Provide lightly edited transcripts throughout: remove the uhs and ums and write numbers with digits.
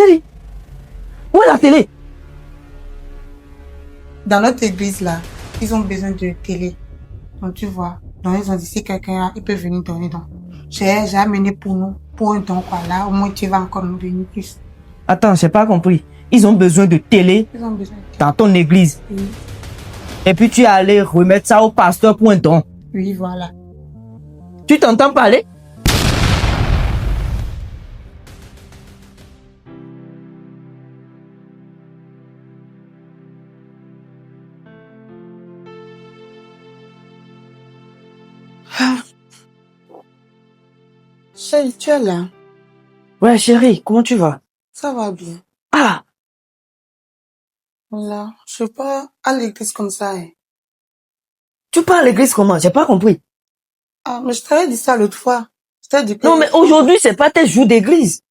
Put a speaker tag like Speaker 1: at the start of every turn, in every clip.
Speaker 1: Chérie, où est la télé?
Speaker 2: Dans notre église, là, ils ont besoin de télé. Donc, tu vois. Donc, ils ont dit, si quelqu'un, il peut venir donner. Donc, j'ai amené pour nous, pour un don, quoi. Là, au moins, tu vas encore nous donner plus.
Speaker 1: Attends, j'ai pas compris. Ils ont besoin de télé
Speaker 2: Ils ont besoin de télé.
Speaker 1: dans ton église.
Speaker 2: Oui.
Speaker 1: Et puis, tu es allé remettre ça au pasteur pour un don.
Speaker 2: Oui, voilà.
Speaker 1: Tu t'entends parler?
Speaker 2: Chérie, tu es là?
Speaker 1: Ouais, chérie, comment tu vas?
Speaker 2: Ça va bien.
Speaker 1: Ah,
Speaker 2: Là, je sais pas, à l'église comme ça, hein.
Speaker 1: tu pars à l'église comment? J'ai pas compris.
Speaker 2: Ah, mais je t'avais dit ça l'autre fois. Je t'ai dit que...
Speaker 1: Non, mais aujourd'hui, c'est pas tes jours d'église.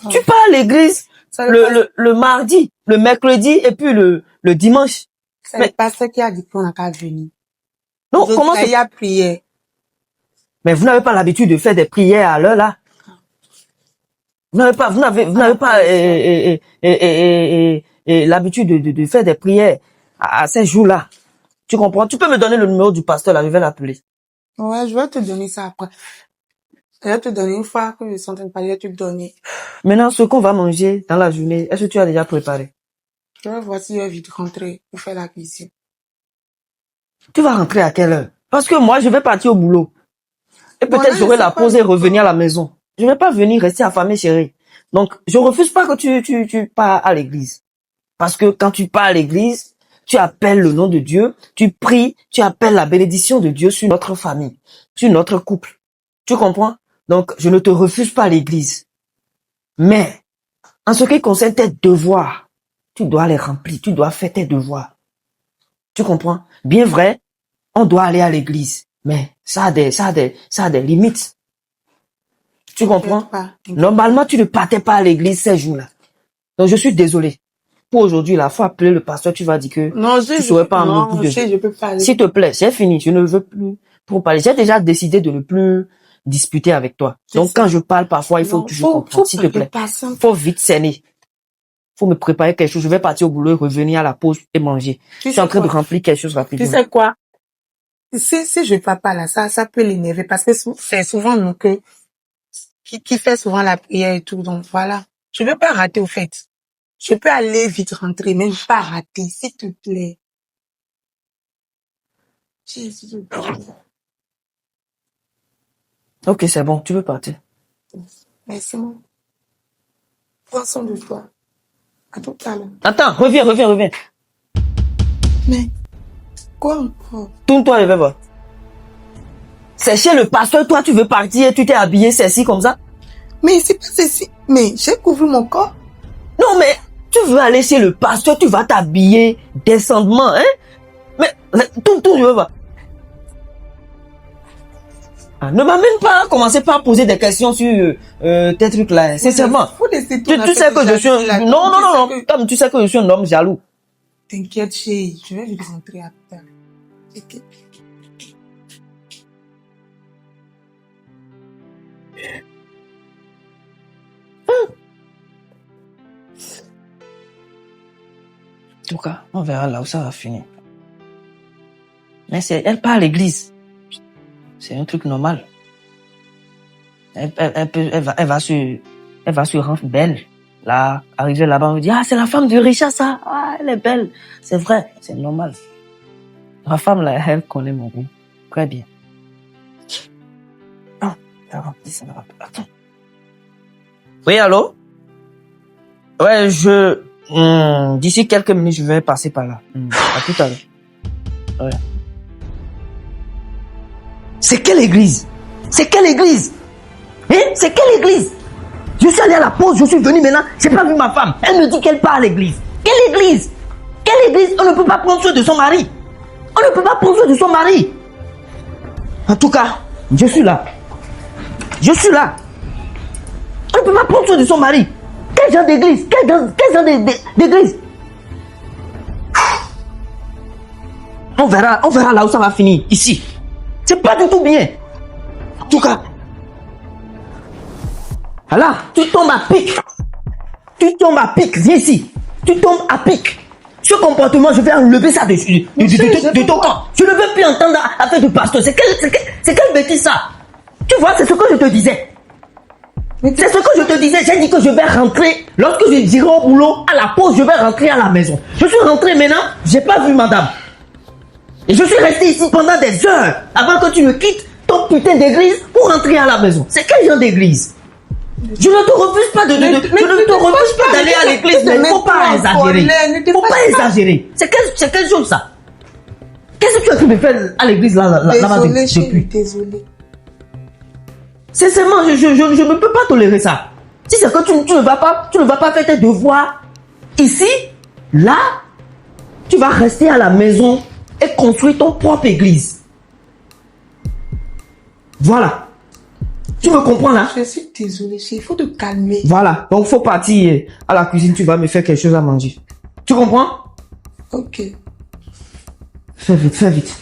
Speaker 2: Ah.
Speaker 1: Tu pars à l'église
Speaker 2: Ça veut pas-
Speaker 1: le mardi, le mercredi et puis le dimanche.
Speaker 2: C'est
Speaker 1: mais-
Speaker 2: le pasteur qui a dit qu'on n'a qu'à venir.
Speaker 1: Non,
Speaker 2: Les
Speaker 1: comment
Speaker 2: autres,
Speaker 1: c'est...
Speaker 2: il y a prière.
Speaker 1: Mais vous n'avez pas l'habitude de faire des prières à l'heure là. Vous n'avez pas l'habitude de faire des prières à ces jours-là. Tu comprends? Tu peux me donner le numéro du pasteur là, je vais l'appeler.
Speaker 2: Ouais, je vais te donner ça après. Je vais te donner une fois que je suis en train de parler, je vais te donner.
Speaker 1: Maintenant, ce qu'on va manger dans la journée, est-ce que tu as déjà préparé?
Speaker 2: Je vais voir si je vais vite rentrer pour faire la cuisine.
Speaker 1: Tu vas rentrer à quelle heure? Parce que moi, je vais partir au boulot. Et
Speaker 2: Bon,
Speaker 1: peut-être
Speaker 2: là,
Speaker 1: j'aurai
Speaker 2: je sais
Speaker 1: la
Speaker 2: pas.
Speaker 1: pause et revenir à la maison. Je vais pas venir rester affamé, chérie. Donc, je refuse pas que tu pars à l'église. Parce que quand tu pars à l'église, tu appelles le nom de Dieu, tu pries, tu appelles la bénédiction de Dieu sur notre famille, sur notre couple. Tu comprends? Donc, je ne te refuse pas à l'église. Mais, en ce qui concerne tes devoirs, tu dois les remplir, tu dois faire tes devoirs. Tu comprends? Bien vrai, on doit aller à l'église. Mais ça a des limites. Tu comprends?
Speaker 2: Pas.
Speaker 1: Normalement, tu ne partais pas à l'église ces jours-là. Donc, je suis désolé. Pour aujourd'hui, là, faut appeler le pasteur, tu vas dire que
Speaker 2: Non,
Speaker 1: tu serais pas en mesure de...
Speaker 2: je peux pas aller.
Speaker 1: S'il te plaît, j'ai fini. Je ne veux plus pour parler. J'ai déjà décidé de ne plus disputer avec toi. Donc, quand je parle, parfois, il faut
Speaker 2: Non,
Speaker 1: toujours comprendre. S'il te plaît. Faut vite cerner. Faut me préparer quelque chose. Je vais partir au boulot et revenir à la pause et manger. Je suis en train de remplir quelque chose rapidement.
Speaker 2: Tu sais quoi? Si je pars pas là, ça peut l'énerver parce que c'est souvent nous qui fait souvent la prière et tout. Donc voilà. Je veux pas rater au fait. Je peux aller vite rentrer, mais pas rater, s'il te plaît. S'il te plaît.
Speaker 1: Ok, c'est bon. Tu veux partir.
Speaker 2: Merci, moi. Prends soin de toi. À tout à l'heure.
Speaker 1: Attends, reviens.
Speaker 2: Mais, quoi encore?
Speaker 1: Tourne-toi, je vais voir. C'est chez le pasteur, toi, tu veux partir, tu t'es habillé ceci comme ça?
Speaker 2: Mais c'est pas ceci. Mais j'ai couvert mon corps.
Speaker 1: Non, mais tu veux aller chez le pasteur, tu vas t'habiller décemment, hein? Mais, tourne, je veux voir. Ah, ne m'amène pas à commencer par poser des questions sur tes trucs là, sincèrement. Tu sais que je suis un... Non. Comme tu sais que je suis un homme jaloux.
Speaker 2: T'inquiète, chérie. Je vais vite rentrer à terre. Ok.
Speaker 1: En tout cas, on verra là où ça va finir. Mais elle part à l'église. C'est un truc normal. Elle va se rendre belle. Là, arriver là-bas, on me dit, ah, c'est la femme de Richard, ça. Ah, elle est belle. C'est vrai, c'est normal. Ma femme, là, elle connaît mon goût. Très bien. Ah, attends. Oui, allô? Ouais, d'ici quelques minutes, je vais passer par là. À tout à l'heure. Ouais. C'est quelle église? C'est quelle église? Hein? C'est quelle église? Je suis allé à la pause, je suis venu maintenant, j'ai pas vu ma femme. Elle me dit qu'elle part à l'église. Quelle église? Quelle église? On ne peut pas prendre soin de son mari. On ne peut pas prendre soin de son mari. En tout cas, je suis là. Je suis là. On ne peut pas prendre soin de son mari. Quel genre d'église? Quel genre d'église? On verra là où ça va finir. Ici. C'est pas du tout bien. En tout cas. Là, tu tombes à pic. Tu tombes à pic, viens ici. Tu tombes à pic. Ce comportement, je vais enlever ça de ton camp. Je ne veux plus entendre affaire de pasteur. C'est quelle bêtise ça? Tu vois, c'est ce que je te disais. C'est ce que je te disais. J'ai dit que je vais rentrer. Lorsque je dirai au boulot, à la pause, je vais rentrer à la maison. Je suis rentré maintenant, j'ai pas vu madame. Et je suis resté ici pendant des heures avant que tu me quittes ton putain d'église pour rentrer à la maison. C'est quel genre d'église? Je ne te refuse pas je ne te refuse pas d'aller à l'église, mais il ne faut pas exagérer. Il ne faut pas exagérer. C'est quelle chose ça? Qu'est-ce que tu as pu me faire à l'église là-bas depuis?
Speaker 2: Désolé.
Speaker 1: Sincèrement, je ne peux pas tolérer ça. Si c'est que tu ne vas pas faire tes devoirs ici, là, tu vas rester à la maison et construire ton propre église. Voilà. Tu me comprends là?
Speaker 2: Je suis désolée, il faut te calmer.
Speaker 1: Voilà. Donc, faut partir à la cuisine, tu vas me faire quelque chose à manger. Tu comprends?
Speaker 2: Ok.
Speaker 1: Fais vite, fais vite.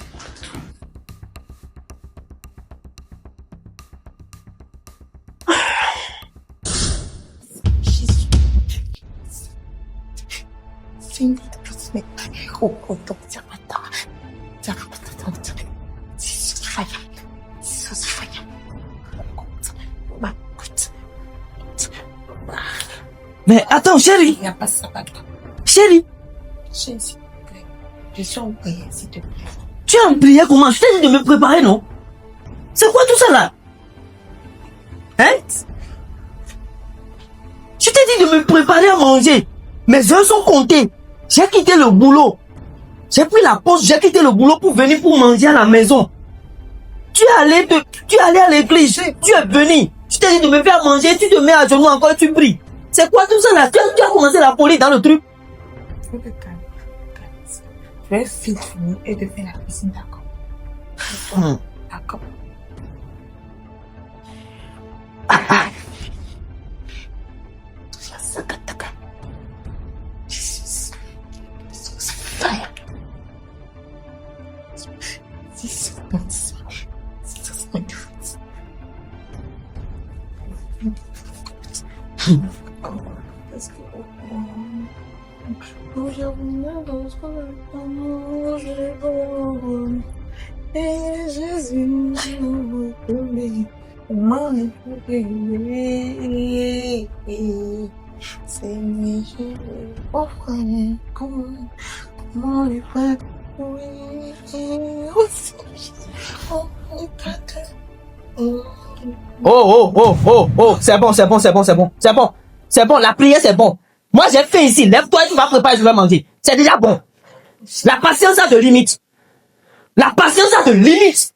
Speaker 1: Mais attends, chérie.
Speaker 2: Il n'y a pas ça, pas
Speaker 1: Chérie.
Speaker 2: Chérie, s'il te plaît. Je suis en prière, s'il te plaît.
Speaker 1: Tu es en prière comment? Je t'ai dit de me préparer, non? C'est quoi tout ça là? Hein? Je t'ai dit de me préparer à manger. Mes heures sont comptées. J'ai quitté le boulot. J'ai pris la pause, j'ai quitté le boulot pour venir pour manger à la maison. Tu es allé à l'église, tu es venu. Je t'ai dit de me faire manger, tu te mets à genoux encore, tu pries. C'est quoi tout ça là? Tu as commencé la folie dans le truc.
Speaker 2: Je vais te calmer. Je vais finir et te faire la cuisine, d'accord? D'accord.
Speaker 1: Oh, c'est bon, la prière c'est bon. Moi j'ai fait ici, lève-toi, tu vas préparer, je vais manger. C'est déjà bon. La patience a de limites. La patience a de limites.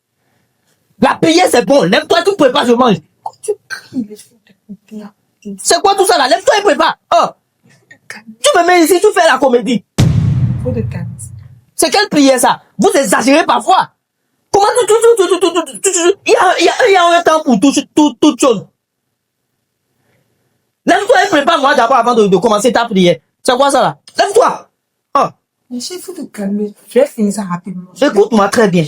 Speaker 1: La prière c'est bon, lève-toi, tu prépares, je mange. C'est quoi tout ça là? Lève-toi et prépare. Oh, tu me mets ici, tu fais la comédie.
Speaker 2: Faut te calmer.
Speaker 1: C'est quelle prière ça? Vous exagérez parfois. Comment il y a un temps pour toute chose. Lève-toi et prépare-moi d'abord avant de commencer ta prière. C'est quoi ça là? Lève-toi. Oh.
Speaker 2: Mais il faut te calmer. Je vais finir ça rapidement.
Speaker 1: Écoute-moi très bien.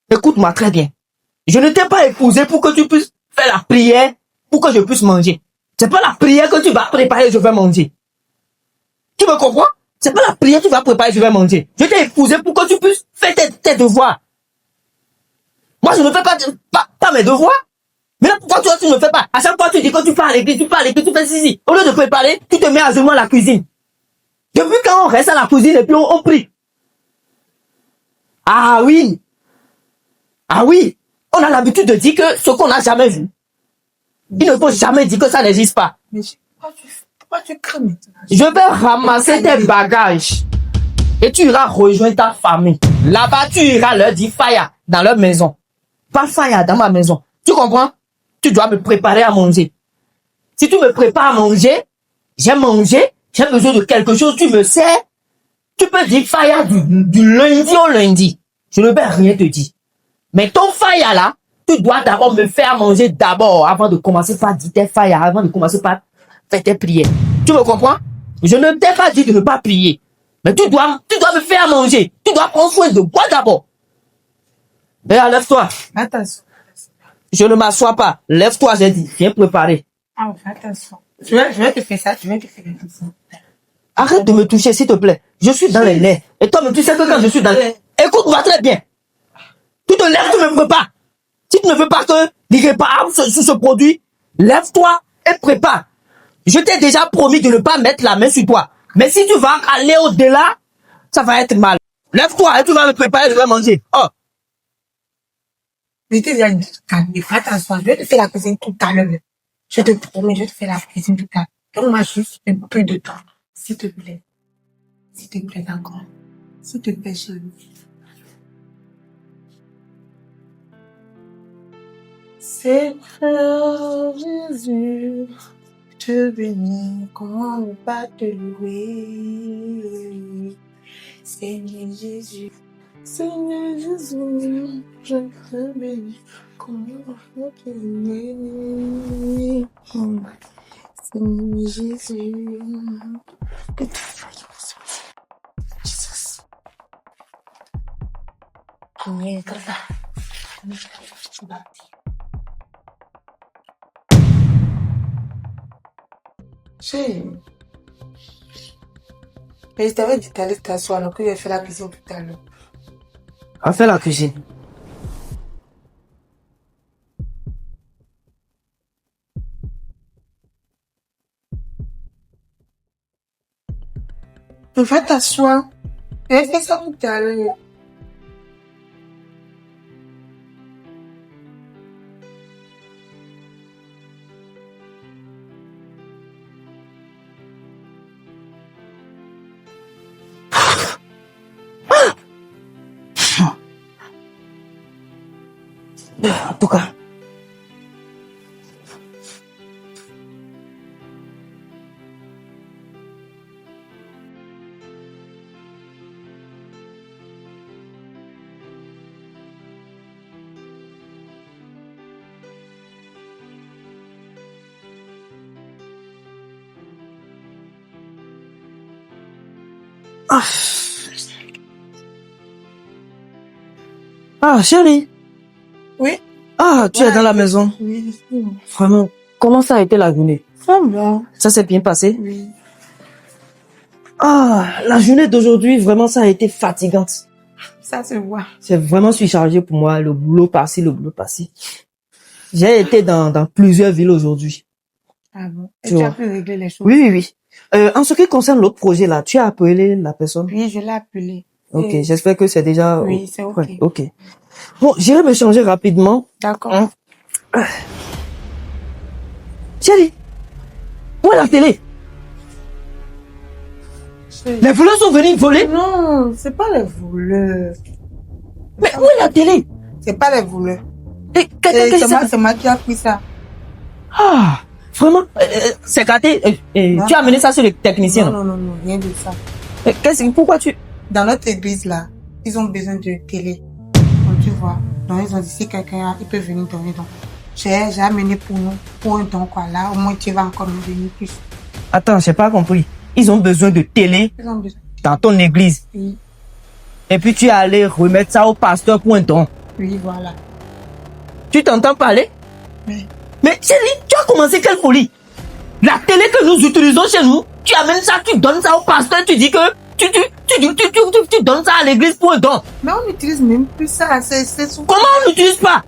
Speaker 1: Écoute-moi très bien. Je ne t'ai pas épousé pour que tu puisses faire la prière pour que je puisse manger. C'est pas la prière que tu vas préparer, je vais manger. Tu me comprends? C'est pas la prière que tu vas préparer, je vais manger. Je t'ai épousé pour que tu puisses faire tes devoirs. Moi, je ne fais pas mes devoirs. Mais là, pourquoi toi, tu ne le fais pas? À chaque fois, tu dis que tu pars à l'église, tu fais ceci. Au lieu de préparer, tu te mets à genoux à la cuisine. Depuis quand on reste à la cuisine et puis on prie? Ah oui. On a l'habitude de dire que ce qu'on n'a jamais vu. Il ne faut jamais dire que ça n'existe pas.
Speaker 2: Mais pourquoi tu cries maintenant?
Speaker 1: Je vais ramasser tes bagages. Et tu iras rejoindre ta famille. Là-bas, tu iras leur dire faya dans leur maison. Pas faya dans ma maison. Tu comprends? Tu dois me préparer à manger. Si tu me prépares à manger, j'ai mangé, j'ai besoin de quelque chose, tu me sers. Tu peux dire faya du lundi au lundi. Je ne vais rien te dire. Mais ton faya là, tu dois d'abord me faire manger d'abord avant de commencer par dire tes faya, avant de commencer par faire tes prières. Tu me comprends? Je ne t'ai pas dit de ne pas prier. Mais tu dois me faire manger. Tu dois prendre soin de moi d'abord. Et lève-toi.
Speaker 2: Attention.
Speaker 1: Je ne m'assois pas. Lève-toi, j'ai dit. Viens préparer.
Speaker 2: Ah, attention. Je vais te faire ça, je vais te faire ça.
Speaker 1: Arrête de me toucher, s'il te plaît. Je suis dans les nerfs. Et toi, tu sais que quand je suis dans les... Écoute-moi très bien. Tu te lèves, tu me prépares. Si tu ne veux pas que les réparables sur ce produit, lève-toi et prépare. Je t'ai déjà promis de ne pas mettre la main sur toi. Mais si tu vas aller au-delà, ça va être mal. Lève-toi et tu vas me préparer, je vais manger. Oh.
Speaker 2: Mais tu viens de calmer, pas t'asseoir. Je vais te faire la cuisine tout à l'heure. Je te promets, je vais te faire la cuisine tout à l'heure. Donne-moi juste un peu de temps. S'il te plaît. S'il te plaît, d'accord. S'il te plaît, chérie. Seigneur Jésus, je te bénis, comment ne pas te louer. Seigneur Jésus, Seigneur Jésus, je te bénis, comment ne pas te louer. Seigneur Jésus, que tu fasses Jesus. Amen. Chérie, mais je t'avais dit d'aller t'asseoir, donc il a fait la cuisine tout à l'heure.
Speaker 1: On fait la cuisine.
Speaker 2: Mais va t'asseoir. Elle fait ça tout à l'heure.
Speaker 1: En tout cas. Ah, chérie.
Speaker 2: Oui.
Speaker 1: Ah, tu es dans la maison.
Speaker 2: Oui, oui.
Speaker 1: Vraiment, comment ça a été la journée?
Speaker 2: Ça va.
Speaker 1: Ça s'est bien passé?
Speaker 2: Oui.
Speaker 1: Ah, la journée d'aujourd'hui, vraiment, ça a été fatigante.
Speaker 2: Ça se voit.
Speaker 1: C'est vraiment surchargé pour moi, le boulot par-ci, le boulot par-ci. J'ai été dans plusieurs villes aujourd'hui.
Speaker 2: Ah bon? Et
Speaker 1: Tu
Speaker 2: tu as
Speaker 1: vois.
Speaker 2: pu régler les choses?
Speaker 1: Oui, oui, oui. En ce qui concerne l'autre projet là, tu as appelé la personne?
Speaker 2: Oui, je l'ai appelé.
Speaker 1: Ok,
Speaker 2: Et-
Speaker 1: j'espère que c'est déjà...
Speaker 2: Oui, c'est ok.
Speaker 1: Ouais, ok. Bon, j'irai me changer rapidement.
Speaker 2: D'accord.
Speaker 1: Hein? Chérie, où est la télé?
Speaker 2: Chérie.
Speaker 1: Les voleurs sont venus voler?
Speaker 2: Non, c'est pas les voleurs.
Speaker 1: Mais où est la télé?
Speaker 2: C'est pas les voleurs.
Speaker 1: Et qu'est-ce que
Speaker 2: C'est moi qui a pris ça.
Speaker 1: Ah, vraiment? C'est gâté.
Speaker 2: Non.
Speaker 1: Tu as amené ça sur le technicien?
Speaker 2: Non, rien de ça.
Speaker 1: Pourquoi tu...
Speaker 2: Dans notre église là, ils ont besoin de télé. Donc tu vois. Donc ils ont dit si quelqu'un il peut venir donner donc. J'ai amené pour nous, pour un don quoi là, au moins tu vas encore nous donner plus.
Speaker 1: Attends, j'ai pas compris. Ils ont besoin de télé
Speaker 2: Ils ont besoin.
Speaker 1: dans ton église.
Speaker 2: Oui,
Speaker 1: Et puis tu es allé remettre ça au pasteur pour un don.
Speaker 2: oui, voilà.
Speaker 1: Tu t'entends parler?
Speaker 2: Oui.
Speaker 1: Mais chérie, tu as commencé quelle folie? La télé que nous utilisons chez nous, tu amènes ça, tu donnes ça au pasteur, tu dis que tu donnes ça à l'église pour un don.
Speaker 2: Mais on n'utilise même plus ça, c'est souvent.
Speaker 1: Comment on n'utilise pas?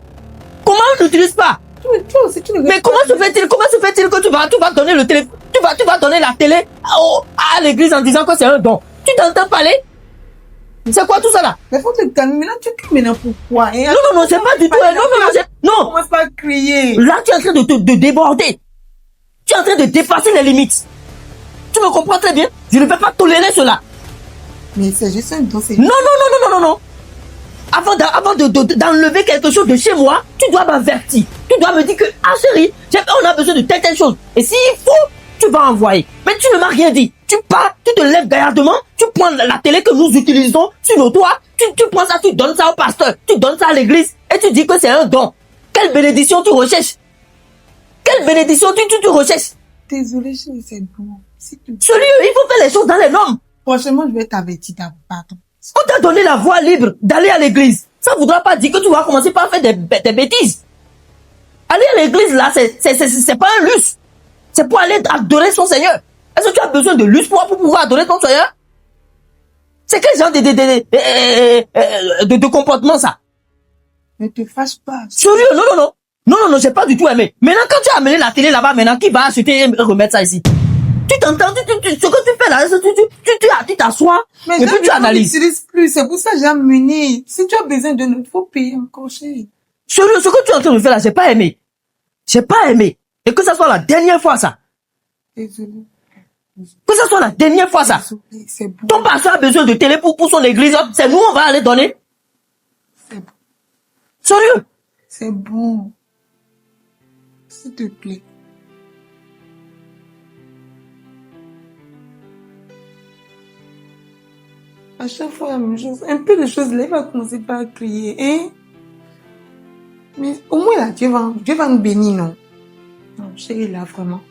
Speaker 1: Comment on n'utilise pas?
Speaker 2: Tu aussi, tu ne
Speaker 1: Mais comment se fait-il que tu vas donner le télé, tu vas donner la télé à l'église en disant que c'est un don? Tu t'entends parler? C'est quoi tout ça là?
Speaker 2: Mais faut te calmer, maintenant tu cries maintenant pourquoi? Et
Speaker 1: Non, c'est pas du tout. Non.
Speaker 2: commence pas à crier.
Speaker 1: Là, tu es en train de déborder. Tu es en train de dépasser les limites. Tu me comprends très bien? Je ne vais pas tolérer cela.
Speaker 2: Mais c'est juste un don, c'est
Speaker 1: Non. Avant d'enlever quelque chose de chez moi, tu dois m'avertir. Tu dois me dire que, ah chérie, on a besoin de telle chose. Et s'il faut, tu vas envoyer. Mais tu ne m'as rien dit. Tu pars, tu te lèves gaillardement, tu prends la télé que nous utilisons sur le toit, tu prends ça, tu donnes ça au pasteur, tu donnes ça à l'église et tu dis que c'est un don. Quelle bénédiction tu recherches? Quelle bénédiction tu recherches?
Speaker 2: Désolée, chérie, c'est bon.
Speaker 1: Sérieux, il faut faire les choses dans les normes.
Speaker 2: Franchement, je vais t'avertir d'abord, pardon.
Speaker 1: On t'a donné la voie libre d'aller à l'église. Ça voudra pas dire que tu vas commencer par faire des bêtises. Aller à l'église, là, c'est pas un luxe. C'est pour aller adorer son Seigneur. Est-ce que tu as besoin de luxe pour pouvoir adorer ton Seigneur? C'est quel genre de comportement ça?
Speaker 2: Ne te fâche pas.
Speaker 1: Sérieux? Non, non, non. Non, non, non, j'ai pas du tout aimé. Maintenant, quand tu as amené la télé là-bas, maintenant, qui va acheter et remettre ça ici? Tu t'entends, ce que tu fais là, tu t'assois, et puis tu analyses.
Speaker 2: Je n'utilise plus, c'est pour ça que j'ai amené. Si tu as besoin de nous, il faut payer encore cher.
Speaker 1: Sérieux, ce que tu es en train de faire là, j'ai pas aimé. J'ai pas aimé. Et que ça soit la dernière fois ça.
Speaker 2: Désolé.
Speaker 1: Que ça soit la dernière fois ça.
Speaker 2: Désolé, c'est bon.
Speaker 1: Ton pasteur a besoin de télé pour son église, c'est nous on va aller donner.
Speaker 2: C'est bon.
Speaker 1: Sérieux?
Speaker 2: C'est bon. S'il te plaît. À chaque fois la même chose. Un peu de choses, là, il va commencer par crier, hein? Mais au moins là, Dieu va nous bénir, non? Non, chérie, là, vraiment.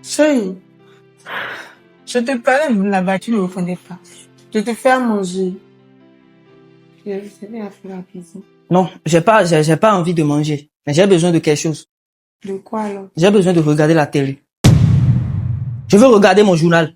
Speaker 2: Chérie, je te parlais de là-bas, tu ne répondais pas. Je te fais à manger. Je vais à faire la cuisine.
Speaker 1: Non, j'ai pas envie de manger. Mais j'ai besoin de quelque chose.
Speaker 2: De quoi alors?
Speaker 1: J'ai besoin de regarder la télé. Je veux regarder mon journal.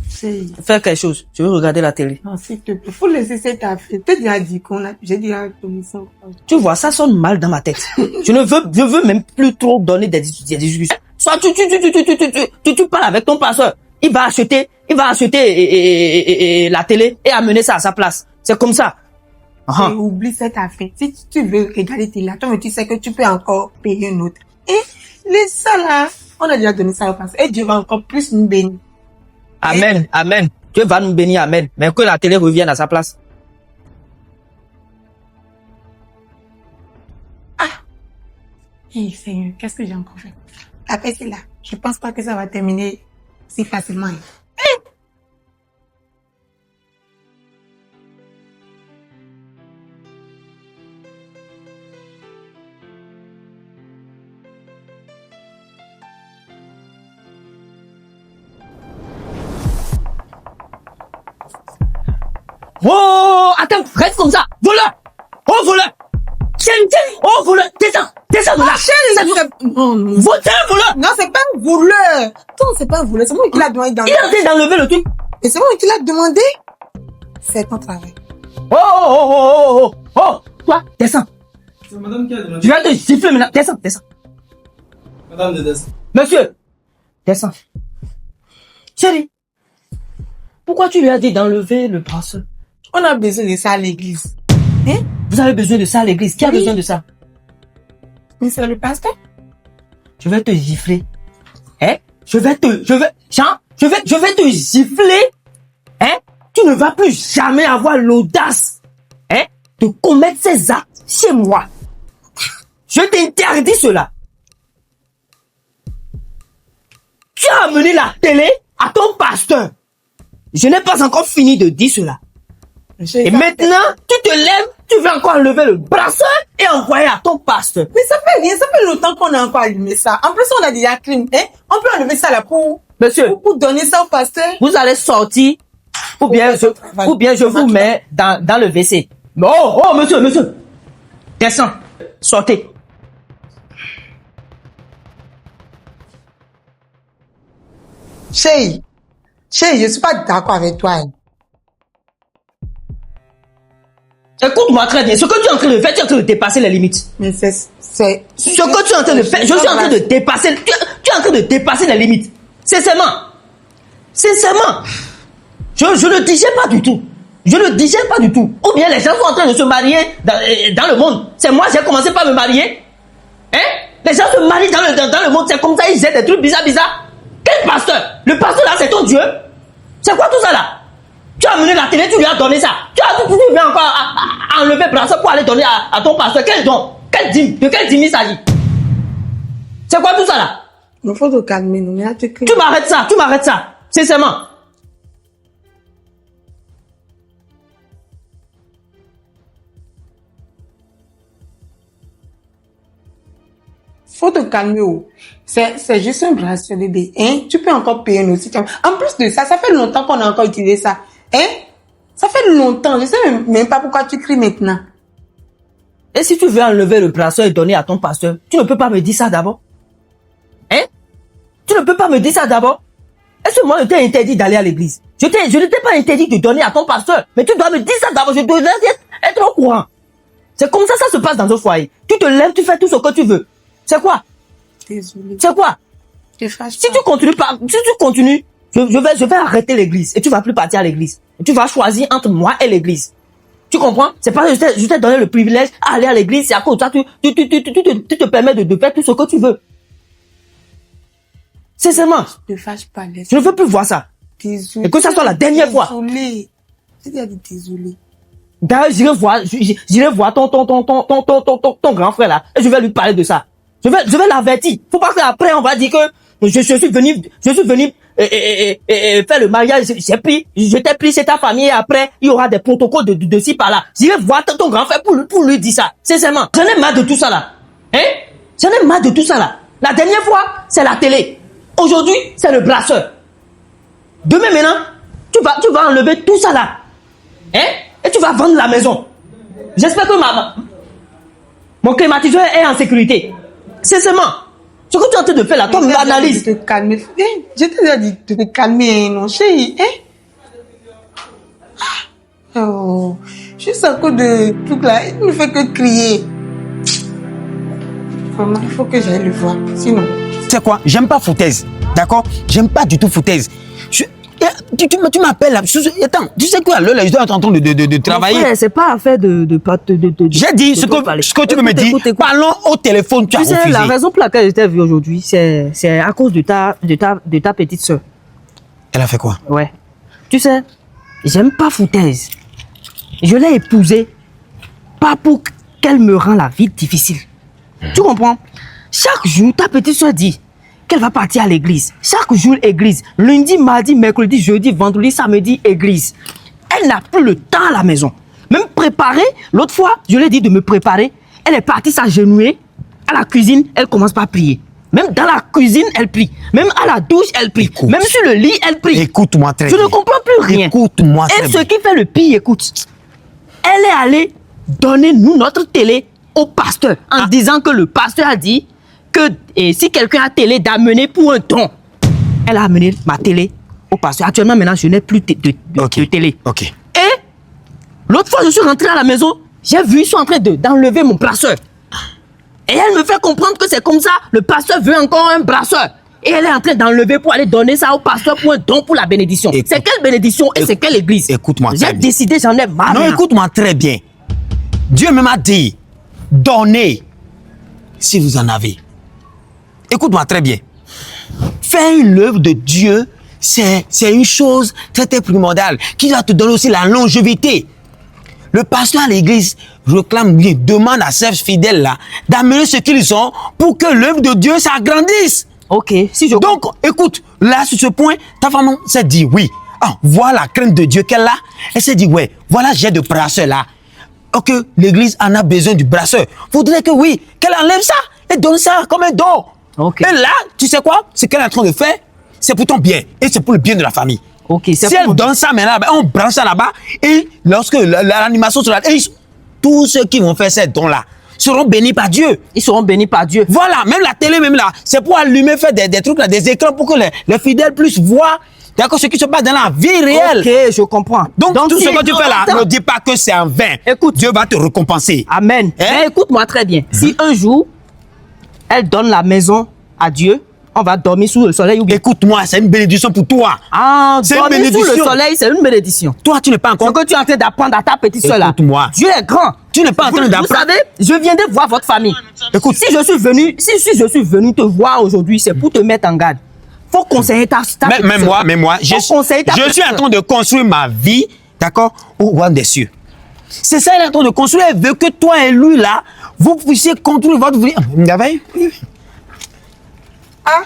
Speaker 2: Chérie.
Speaker 1: Faire quelque chose. Je veux regarder la télé.
Speaker 2: Non, s'il te plaît, faut laisser cette affaire. T'as déjà dit j'ai déjà donné ça.
Speaker 1: Tu vois, ça sonne mal dans ma tête. Je veux même plus trop donner des discussions. Soit tu parles avec ton pasteur. Il va acheter la télé et amener ça à sa place. C'est comme ça.
Speaker 2: Et oublie cette affaire. Si tu veux regarder tes là, toi, tu sais que tu peux encore payer une autre. Et laisse ça là. On a déjà donné ça au passé. Et Dieu va encore plus nous bénir.
Speaker 1: Amen, amen. Dieu va nous bénir, amen. Mais que la télé revienne à sa place.
Speaker 2: Hey, Seigneur, qu'est-ce que j'ai encore fait? Après, c'est là. Je pense pas que ça va terminer si facilement.
Speaker 1: Oh, attends, reste comme ça. Voleur. Oh, voleur. Tiens. Oh, voleur. Descends de là.
Speaker 2: Non, non.
Speaker 1: Voleur.
Speaker 2: Non, c'est pas un voleur. Non, c'est pas un voleur. C'est moi qui l'a demandé.
Speaker 1: Il est en train d'enlever le truc.
Speaker 2: Et c'est moi qui l'a demandé. C'est ton travail.
Speaker 1: Oh. Toi, descends.
Speaker 3: C'est madame qui a demandé.
Speaker 1: Je vais te siffler maintenant. Descends.
Speaker 3: Madame de descendre.
Speaker 1: Monsieur. Descends. Chérie. Pourquoi tu lui as dit d'enlever le bracelet?
Speaker 2: On a besoin de ça à l'église. Hein?
Speaker 1: Vous avez besoin de ça à l'église. Qui a besoin de ça?
Speaker 2: Mais c'est le pasteur.
Speaker 1: Je vais te gifler. Hein? Je vais te gifler. Hein? Tu ne vas plus jamais avoir l'audace, hein, de commettre ces actes chez moi. Je t'interdis cela. Tu as amené la télé à ton pasteur. Je n'ai pas encore fini de dire cela. Et maintenant, tu te lèves, tu veux encore enlever le bracelet et envoyer à ton pasteur.
Speaker 2: Mais ça fait rien, ça fait longtemps qu'on a encore allumé ça. En plus, on a déjà crime, hein. On peut enlever ça là pour donner ça au pasteur.
Speaker 1: Vous allez sortir, ou bien je vous mets dans le WC. Oh, monsieur. Descends, sortez.
Speaker 2: Chérie, je suis pas d'accord avec toi. Hein.
Speaker 1: Écoute-moi très bien. Ce que tu es en train de faire, tu es en train de dépasser les limites.
Speaker 2: Mais c'est...
Speaker 1: Ce que tu es en train de faire, je suis en train de dépasser... Tu es en train de dépasser les limites. Sincèrement. Je ne digère pas du tout. Ou bien les gens sont en train de se marier dans le monde. C'est moi, j'ai commencé par me marier. Hein? Les gens se marient dans le monde. C'est comme ça, ils aient des trucs bizarres. Quel pasteur? Le pasteur là, c'est ton Dieu? C'est quoi tout ça là? Tu as amené la télé, tu lui as donné ça. Tu viens encore à enlever le bracelet pour aller donner à ton pasteur. Quel don? De quel dîme il s'agit? C'est quoi tout ça là?
Speaker 2: Il faut te calmer, nous.
Speaker 1: Tu m'arrêtes ça. Sincèrement.
Speaker 2: Faut te calmer, oh. C'est juste un bracelet, bébé. Hein? Tu peux encore payer nos sites. En plus de ça, ça fait longtemps qu'on a encore utilisé ça. Hein? Ça fait fait longtemps. Je sais même pas pourquoi tu cries maintenant.
Speaker 1: Et si tu veux enlever le bracelet et donner à ton pasteur, tu ne peux pas me dire ça d'abord? Hein? Tu ne peux pas me dire ça d'abord? Est-ce que moi, je t'ai interdit d'aller à l'église? Je ne t'ai pas interdit de donner à ton pasteur. Mais tu dois me dire ça d'abord. Je dois être au courant. C'est comme ça se passe dans un foyer. Tu te lèves, tu fais tout ce que tu veux. C'est quoi?
Speaker 2: Désolée.
Speaker 1: C'est quoi? Si tu continues pas, si tu continues, je vais arrêter l'église et tu vas plus partir à l'église. Et tu vas choisir entre moi et l'église. Tu comprends? C'est pas que je t'ai donné le privilège à aller à l'église, c'est à cause de toi, tu te permets de faire tout ce que tu veux. Sincèrement.
Speaker 2: Ne fâche pas, laisse.
Speaker 1: Je ne veux plus voir ça.
Speaker 2: Désolée.
Speaker 1: Et que ça soit la dernière fois.
Speaker 2: Désolée. Je t'ai dit désolée.
Speaker 1: D'ailleurs, j'irai voir ton grand frère là, et je vais lui parler de ça. Je vais l'avertir. Faut pas qu'après on va dire que je suis venu faire le mariage, je t'ai pris chez ta famille et après, il y aura des protocoles de ci par là. J'irai voir ton grand frère pour lui dire ça. Sincèrement. J'en ai marre de tout ça là. Hein? J'en ai marre de tout ça là. La dernière fois, c'est la télé. Aujourd'hui, c'est le brasseur. Demain maintenant, tu vas enlever tout ça là. Hein? Et tu vas vendre la maison. J'espère que mon climatiseur est en sécurité. Sincèrement. Ce que tu es en train de faire là, comme l'analyse.
Speaker 2: Je te calmer. Je t'ai dit de te calmer, non, chérie. Oh, juste à cause de tout là, il ne fait que crier. Vraiment, il faut que j'aille le voir. Sinon.
Speaker 4: Tu sais quoi? J'aime pas foutaise. D'accord? J'aime pas du tout foutaise. Tu m'appelles là. Attends, tu sais quoi? Là, je dois être en train de travailler.
Speaker 1: Frère, c'est pas affaire de
Speaker 4: J'ai dit ce que tu veux me dire. Parlons au téléphone, tu as refusé.
Speaker 1: La raison pour laquelle je t'ai vu aujourd'hui, c'est à cause de ta petite soeur.
Speaker 4: Elle a fait quoi?
Speaker 1: Ouais. Tu sais, j'aime pas foutaise. Je l'ai épousée pas pour qu'elle me rend la vie difficile. Tu comprends? Chaque jour, ta petite soeur dit qu'elle va partir à l'église. Chaque jour, église. Lundi, mardi, mercredi, jeudi, vendredi, samedi, église. Elle n'a plus le temps à la maison. Même préparer, l'autre fois, je lui ai dit de me préparer. Elle est partie s'agenouiller. À la cuisine, elle commence par prier. Même dans la cuisine, elle prie. Même à la douche, elle prie.
Speaker 4: Écoute.
Speaker 1: Même sur le lit, elle prie.
Speaker 4: Écoute-moi très
Speaker 1: Je
Speaker 4: bien.
Speaker 1: ne comprends plus rien.
Speaker 4: Écoute-moi très
Speaker 1: Et
Speaker 4: bien.
Speaker 1: ce qui fait le pire, écoute. Elle est allée donner nous notre télé au pasteur en disant que le pasteur a dit que si quelqu'un a télé d'amener pour un don. Elle a amené ma télé au pasteur. Actuellement, maintenant, je n'ai plus de télé.
Speaker 4: Ok.
Speaker 1: Et l'autre fois, je suis rentré à la maison, j'ai vu, ils sont en train d'enlever mon brasseur. Et elle me fait comprendre que c'est comme ça, le pasteur veut encore un brasseur. Et elle est en train d'enlever pour aller donner ça au pasteur pour un don pour la bénédiction.
Speaker 4: Écoute.
Speaker 1: C'est quelle bénédiction et c'est quelle église?
Speaker 4: Écoute-moi très
Speaker 1: J'ai
Speaker 4: bien.
Speaker 1: décidé, j'en ai marre.
Speaker 4: Non,
Speaker 1: maintenant.
Speaker 4: écoute-moi très bien. Dieu me m'a dit, donnez si vous en avez. Écoute-moi très bien. Faire une œuvre de Dieu, c'est une chose très, très primordiale qui va te donner aussi la longévité. Le pasteur à l'église réclame bien, demande à ses fidèles là d'amener ce qu'ils ont pour que l'œuvre de Dieu s'agrandisse.
Speaker 1: Ok, si je
Speaker 4: Donc, écoute, là, sur ce point, ta femme s'est dit oui. Ah, voilà la crainte de Dieu qu'elle a. Elle s'est dit, ouais, voilà, j'ai de brasseur là. Ok, l'église en a besoin du brasseur. Faudrait que oui, qu'elle enlève ça et donne ça comme un don.
Speaker 1: Ok.
Speaker 4: Et là, tu sais quoi? Ce qu'elle est en train de faire, c'est pour ton bien. Et c'est pour le bien de la famille.
Speaker 1: Ok,
Speaker 4: Si
Speaker 1: c'est
Speaker 4: elle
Speaker 1: pour...
Speaker 4: donne ça maintenant, on branche ça là-bas. Et lorsque l'animation sera... Et tous ceux qui vont faire ces dons-là seront bénis par Dieu.
Speaker 1: Ils seront bénis par Dieu.
Speaker 4: Voilà, même la télé, même là, c'est pour allumer, faire des trucs là, des écrans pour que les fidèles puissent voir, d'accord, ce qui se passe dans la vie réelle.
Speaker 1: Ok, je comprends.
Speaker 4: Donc, tout
Speaker 1: si-
Speaker 4: ce que tu fais là,
Speaker 1: Attends.
Speaker 4: ne dis pas que c'est en vain.
Speaker 1: Écoute.
Speaker 4: Dieu va te récompenser.
Speaker 1: Amen.
Speaker 4: Hein?
Speaker 1: Mais écoute-moi très bien. Si un jour, elle donne la maison à Dieu, on va dormir sous le soleil ou bien...
Speaker 4: Écoute-moi, c'est une bénédiction pour toi.
Speaker 1: Ah,
Speaker 4: C'est une
Speaker 1: dormir sous le
Speaker 4: bénédiction.
Speaker 1: soleil, c'est une bénédiction.
Speaker 4: Toi, tu n'es pas
Speaker 1: Ce
Speaker 4: encore...
Speaker 1: que tu es en train d'apprendre à ta petite soeur là.
Speaker 4: Écoute-moi.
Speaker 1: Dieu est grand.
Speaker 4: Tu n'es pas en train
Speaker 1: Vous
Speaker 4: d'apprendre.
Speaker 1: savez, je viens de voir votre famille.
Speaker 4: Écoute.
Speaker 1: Si je suis venu te voir aujourd'hui, c'est pour te mettre en garde. Faut conseiller ta petite
Speaker 4: Mais
Speaker 1: sœur.
Speaker 4: moi,
Speaker 1: Faut conseiller ta
Speaker 4: je
Speaker 1: petite
Speaker 4: suis en
Speaker 1: sœur.
Speaker 4: train de construire ma vie, d'accord, au roi des cieux. C'est ça, elle est en train de construire. Elle veut que toi et lui, là, vous puissiez construire votre vie. Vous avez?
Speaker 2: Ah,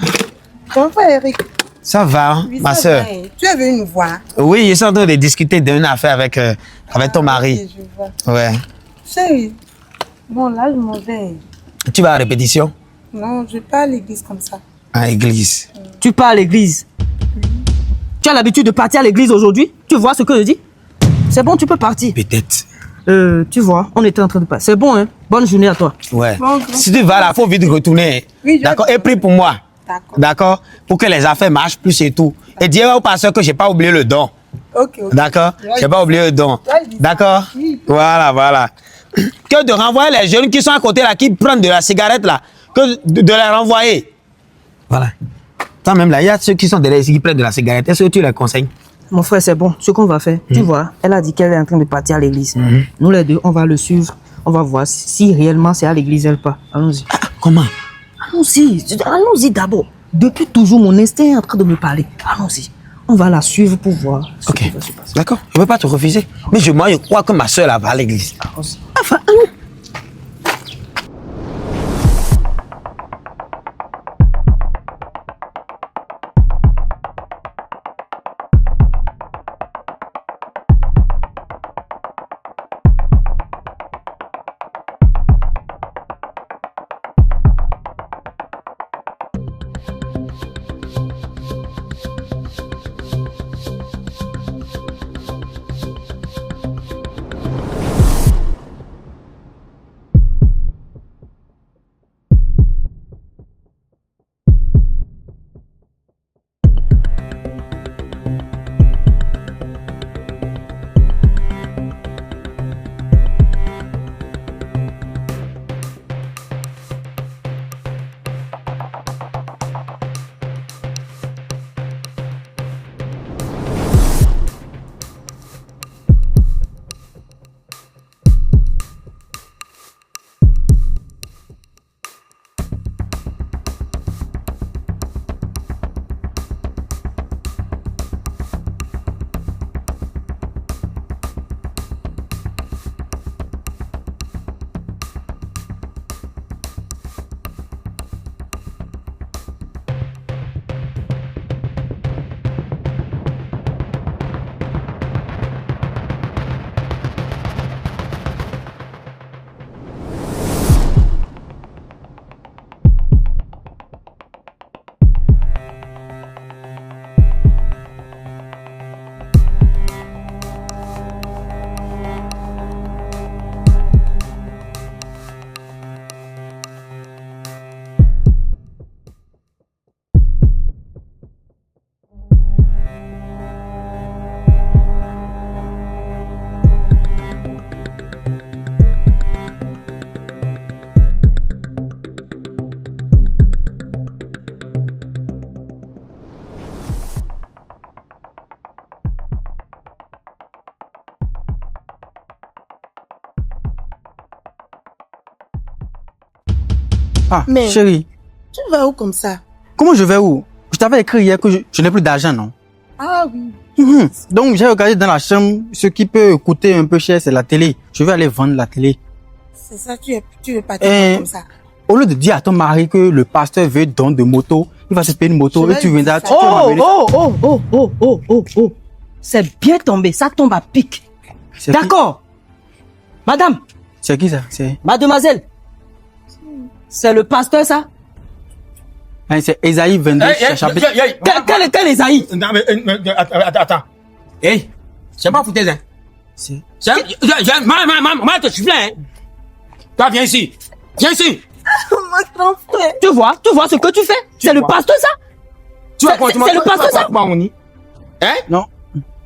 Speaker 2: comment va Eric?
Speaker 4: Ça va,
Speaker 2: Oui,
Speaker 4: ma
Speaker 2: ça
Speaker 4: soeur.
Speaker 2: va. Tu es venu nous voir.
Speaker 4: Oui, je suis en train de discuter d'une affaire avec ton mari.
Speaker 2: Ok, je vois.
Speaker 4: Ouais.
Speaker 2: Chérie, bon là je m'en vais.
Speaker 4: Tu vas à la répétition?
Speaker 2: Non, je vais pas à l'église comme ça.
Speaker 4: À l'église.
Speaker 1: Tu pars à l'église. Tu as l'habitude de partir à l'église aujourd'hui? Tu vois ce que je dis? C'est bon, tu peux partir.
Speaker 4: Peut-être.
Speaker 1: Tu vois, on était en train de passer. C'est bon, hein. Bonne journée à toi.
Speaker 4: Ouais.
Speaker 2: Bon,
Speaker 4: Si tu vas là, faut vite retourner.
Speaker 2: Oui, je-
Speaker 4: D'accord? Et prie pour moi.
Speaker 2: D'accord.
Speaker 4: D'accord? Pour que les affaires marchent plus et tout. Et dis au pasteur que j'ai pas oublié le don.
Speaker 2: Ok, ok.
Speaker 4: D'accord? J'ai pas oublié le don.
Speaker 2: Ouais, dis ça.
Speaker 4: D'accord?
Speaker 2: Oui.
Speaker 4: Voilà. Que de renvoyer les jeunes qui sont à côté là, qui prennent de la cigarette là, que de les renvoyer. Voilà. Toi même là, il y a ceux qui sont derrière ici qui prennent de la cigarette. Est-ce que tu les conseilles?
Speaker 1: Mon frère, c'est bon. Ce qu'on va faire, tu vois, elle a dit qu'elle est en train de partir à l'église. Nous les deux, on va le suivre. On va voir si réellement c'est à l'église elle part. Allons-y.
Speaker 4: Comment?
Speaker 1: Allons-y d'abord. Depuis toujours, mon instinct est en train de me parler. Allons-y. On va la suivre pour voir ce
Speaker 4: Ok.
Speaker 1: qui va se passer.
Speaker 4: D'accord. Je ne veux pas te refuser. Mais moi, je crois que ma soeur là va à l'église.
Speaker 1: Enfin, allons.
Speaker 5: Ah,
Speaker 2: Mais-
Speaker 5: chérie,
Speaker 2: Tu vas où comme ça?
Speaker 5: comment je vais où? Je t'avais écrit hier que je n'ai plus d'argent, non?
Speaker 2: Ah oui.
Speaker 5: Donc, j'ai regardé dans la chambre, ce qui peut coûter un peu cher, c'est la télé. Je vais aller vendre la télé.
Speaker 2: C'est ça, tu veux partir comme ça.
Speaker 5: Au lieu de dire à ton mari que le pasteur veut don de moto, il va se payer une moto
Speaker 2: Je
Speaker 5: et
Speaker 2: vais
Speaker 5: tu
Speaker 2: lui
Speaker 5: viendras...
Speaker 2: dire
Speaker 5: tu
Speaker 2: ça.
Speaker 5: vas
Speaker 1: Oh,
Speaker 5: m'amener-
Speaker 1: oh. C'est bien tombé. Ça tombe à pic.
Speaker 5: C'est qui-
Speaker 1: D'accord. Madame,
Speaker 5: C'est qui ça? C'est
Speaker 1: mademoiselle. C'est le pasteur, ça?
Speaker 5: hein, c'est Esaïe 22, chapitre...
Speaker 1: Quel Esaïe?
Speaker 4: Non, mais, attends. Hey, c'est pas foutaise, hein.
Speaker 5: C'est...
Speaker 4: Maman, te souffle, hein. Toi, viens ici. Viens ici.
Speaker 2: Mon grand frère.
Speaker 1: Tu vois ce que tu fais? C'est le
Speaker 4: vois.
Speaker 1: pasteur, ça?
Speaker 4: Tu vas
Speaker 1: C'est le pasteur, ça?
Speaker 4: Hein?
Speaker 5: Non.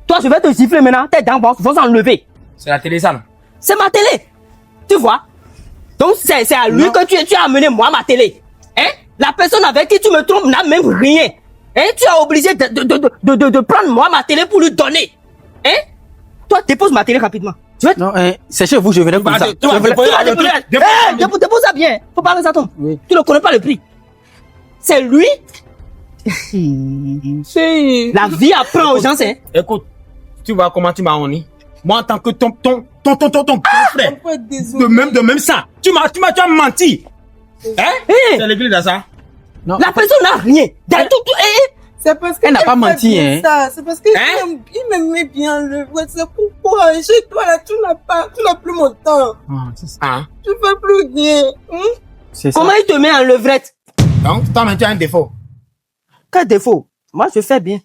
Speaker 1: Toi, je vais te siffler maintenant. Tes dents vont s'enlever.
Speaker 4: C'est la télé, ça, non?
Speaker 1: C'est ma télé. Tu vois? Donc, c'est à lui
Speaker 5: Non.
Speaker 1: que tu as amené, moi, ma télé. Hein? La personne avec qui tu me trompes n'a même rien. Hein? Tu as obligé de prendre, moi, ma télé pour lui donner. Hein? Toi, dépose ma télé rapidement. Tu veux?
Speaker 5: Non, hein, c'est chez vous, je verrai comme ça.
Speaker 1: Tu vas déposer ça bien. Faut pas que ça tombe.
Speaker 5: Oui.
Speaker 1: Tu ne connais pas le prix. C'est lui.
Speaker 2: C'est...
Speaker 1: La vie apprend aux gens, c'est.
Speaker 4: Écoute, tu vois comment tu m'as honni. Moi, en tant que ton grand frère,
Speaker 2: Désolé.
Speaker 4: de même ça, tu m'as menti. Hein?
Speaker 1: Hein?
Speaker 4: C'est l'église à ça.
Speaker 5: Non.
Speaker 1: La personne n'a rien.
Speaker 2: C'est parce que
Speaker 5: Elle n'a pas
Speaker 2: fait
Speaker 5: menti,
Speaker 2: bien
Speaker 5: hein.
Speaker 2: ça. C'est parce que
Speaker 4: Hein?
Speaker 2: il m'aimait bien le vrai. C'est pourquoi chez toi là, tu n'as plus mon temps.
Speaker 5: Ah, c'est ça.
Speaker 4: Hein?
Speaker 2: Tu fais plus rien.
Speaker 5: C'est ça.
Speaker 1: Comment il te met en levrette?
Speaker 4: Donc, toi, tu as un défaut.
Speaker 1: Quel défaut? Moi, je fais bien.